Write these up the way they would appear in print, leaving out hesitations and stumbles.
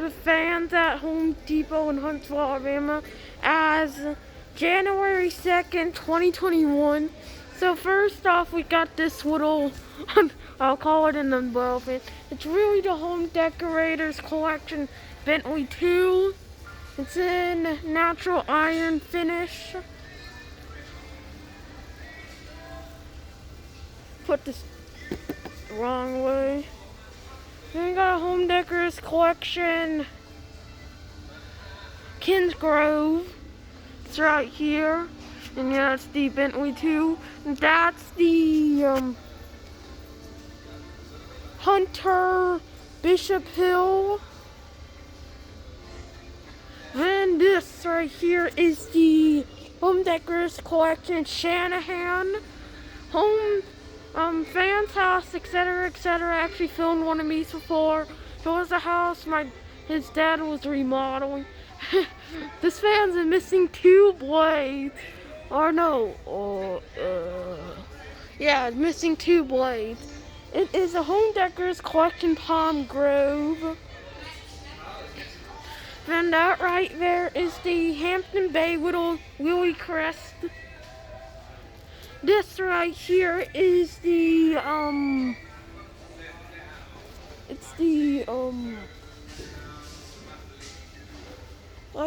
the fans at Home Depot in Huntsville, Alabama as January 2nd, 2021. So first off, we got this little, I'll call it an umbrella fan. It's really the Home Decorators Collection Bentley 2. It's in natural iron finish. Put this the wrong way. Then we got a Home Decorators Collection Kingsgrove. It's right here. And yeah, it's the Bentley 2. And that's the Hunter Bishop Hill. Then this right here is the Home Decorators Collection Shanahan. Home Fans House, etc., etc. Actually filmed one of these before. It was a house his dad was remodeling. This fan's missing 2 blades. Or no, yeah, it's missing 2 blades. It is a Home Decorators Collection Palm Grove. Then that right there is the Hampton Bay Little Willie Crest. This right here is the I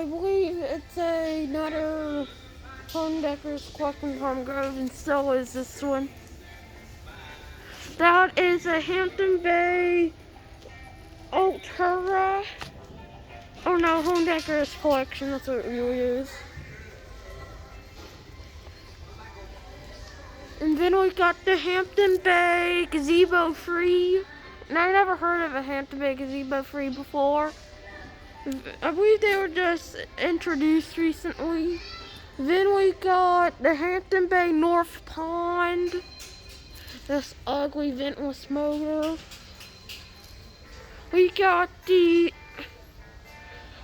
believe it's another Home Decorators Collection Palm Grove, and so is this one. That is a Hampton Bay Ultra. Oh no, Home Decorators Collection, that's what it really is. And then we got the Hampton Bay Gazebo Free. And I never heard of a Hampton Bay Gazebo Free before. I believe they were just introduced recently. Then we got the Hampton Bay North Pond. This ugly ventless motor. We got the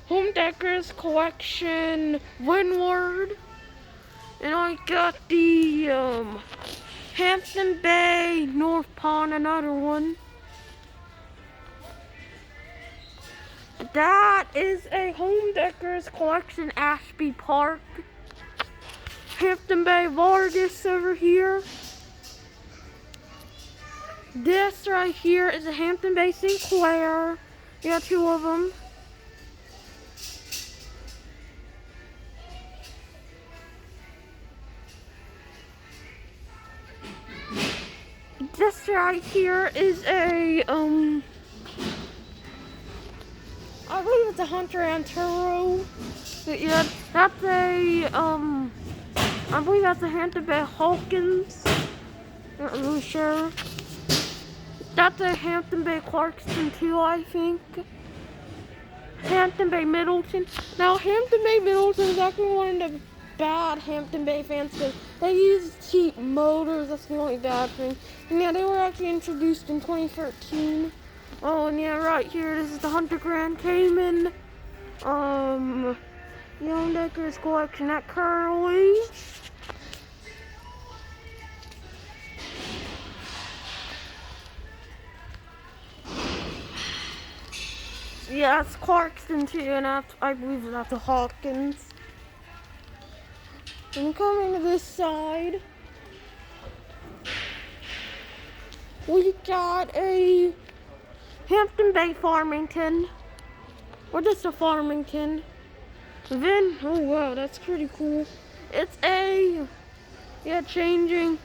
Home Decorators Collection Windward. And I got the Hampton Bay North Pond, another one. That is a Home Decorators Collection Ashby Park. Hampton Bay Vargas over here. This right here is a Hampton Bay Sinclair. You got 2 of them. This right here is a I believe it's a Hunter Antero. Yeah, that's a I believe that's a Hampton Bay Hawkins. Not really sure. That's a Hampton Bay Clarkston too, I think. Hampton Bay Middleton. Now Hampton Bay Middleton is actually one of the bad Hampton Bay fans because they use cheap motors. That's the only bad thing. And yeah, they were actually introduced in 2013. Oh, and yeah, right here, this is the Hunter Grand Cayman. Young Decorators Collection at Curly. Yeah, it's Clarkston too, and I believe that's a Hawkins. And coming to this side, we got a Hampton Bay Farmington, or just a Farmington. Then, oh wow, that's pretty cool. It's a, yeah, changing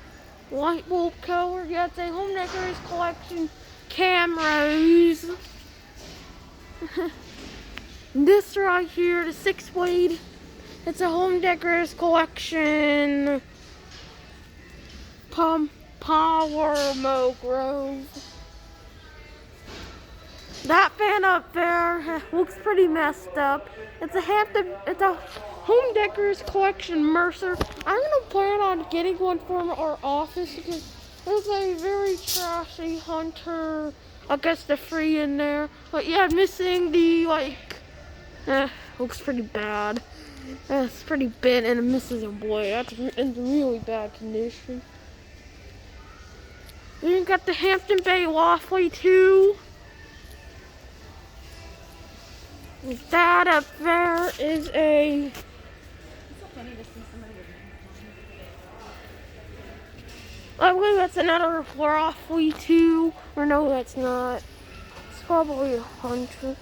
light bulb color. Yeah, it's a Home Decorators Collection Camrose. This right here, the 6-blade, it's a Home Decorators Collection Power Mo Grove. That fan up there looks pretty messed up. It's a Home Decorators Collection Mercer. I'm gonna plan on getting one for our office because there's a very trashy Hunter Augusta Free in there. But yeah, missing the looks pretty bad. It's pretty bent and it misses a blade. That's in really bad condition. Then you got the Hampton Bay Loftley 2. That up there is a. It's so funny to see somebody with I believe that's another Raffly 2. Or no, that's not. It's probably a Hunter.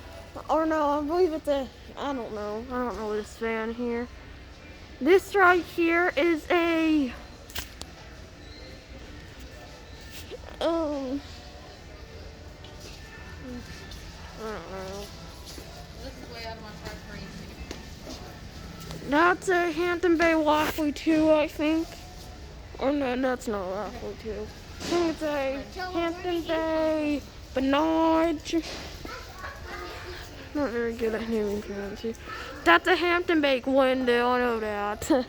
Or no, I believe it's a. I don't know. I don't know this fan here. This right here is a. I don't know. This is way out of my price range. That's a Hampton Bay Raffly 2, I think. Or no, that's not Raffly 2. I think it's a Hampton Bay Benage. Not very good at naming fans here. That's a Hampton Bay Glendale, I know that.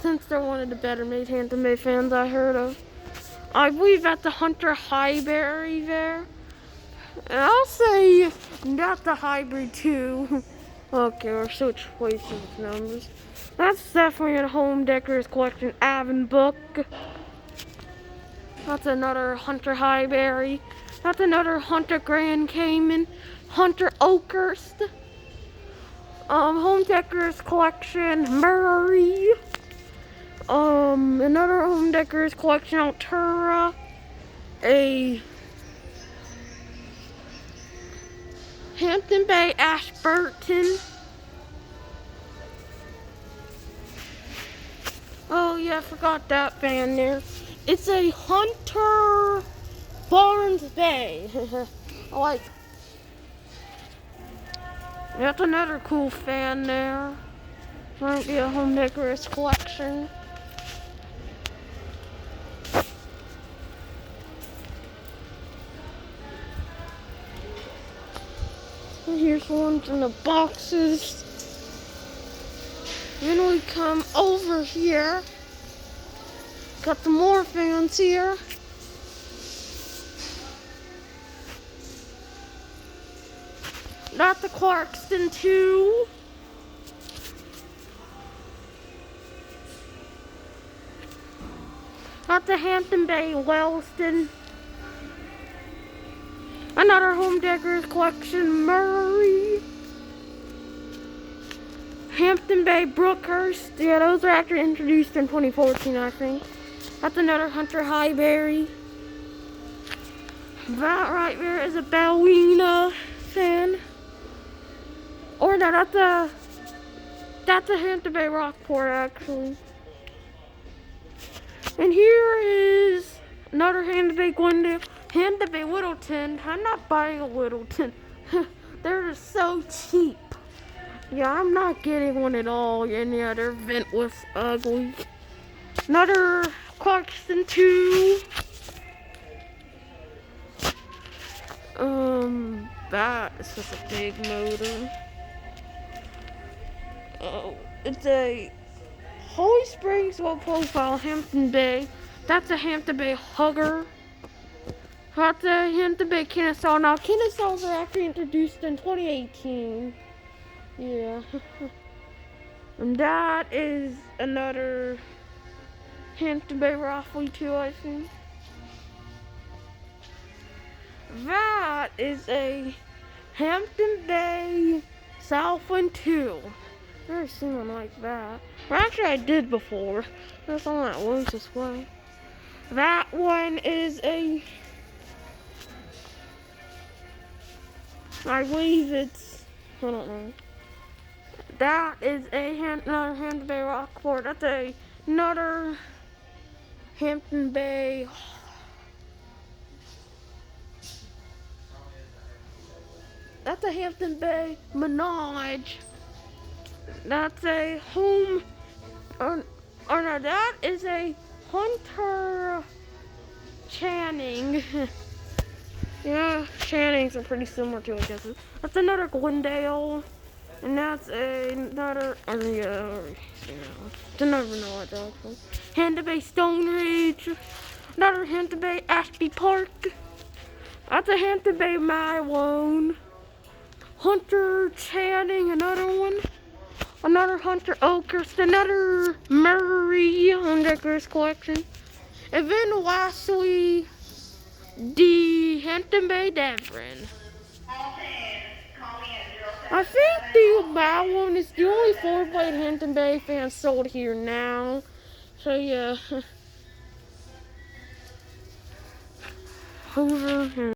Since they're one of the better made Hampton Bay fans I heard of. I believe that's a Hunter Highberry there. And I'll say that's a hybrid too. Okay, we're switch places with numbers. That's definitely a Home Decorers Collection Avon book. That's another Hunter Highberry. That's another Hunter Grand Cayman. Hunter Oakhurst. Home Decorers Collection Murray. Another Home Decorers Collection Altura. A Hampton Bay Ashburton. Oh yeah, I forgot that band there. It's a Hunter Barnes Bay. I like. That's another cool fan there. Might be a Home Decorers Collection. Here's ones in the boxes. Then we come over here. Got some more fans here. That's the Clarkston 2. That's the Hampton Bay Wellston. Another Home Decorers Collection Murray. Hampton Bay Brookhurst. Yeah, those were actually introduced in 2014, I think. That's another Hunter Highberry. That right there is a Bellina fan. Or no, that's a Hampton Bay Rockport actually. And here is another Hampton Bay Glendale. Hampton Bay Littleton. I'm not buying a Littleton. They're just so cheap. Yeah, I'm not getting one at all. And yeah, their vent was ugly. Another Clarkston 2. That is just a big motor. Oh, it's a Holy Springs low profile Hampton Bay. That's a Hampton Bay Hugger. That's a Hampton Bay Kennesaw. Now, Kennesaws are actually introduced in 2018. Yeah. And that is another Hampton Bay Raffly 2, I think. That is a Hampton Bay Southwind 2. I've never seen one like that. Well, actually, I did before. That's on that Lucis Way. That one is a. I believe it's. I don't know. That is another Hampton Bay Rockport. That's another Hampton Bay. That's a Hampton Bay Menage. That's a home. Or no, that is a Hunter Channing. Yeah, Channings are pretty similar to each other. That's another Glendale. And that's another. It's another Menage also. Hampton Bay Stone Ridge. Another Hampton Bay Ashby Park. That's a Hampton Bay Malone. Hunter Channing, another one. Another Hunter Oakhurst, another Murray Home Decorers Collection. And then lastly, the Hampton Bay Devon. I think that one. It's the only 4-blade Hampton Bay fan sold here now. So yeah. Hoover.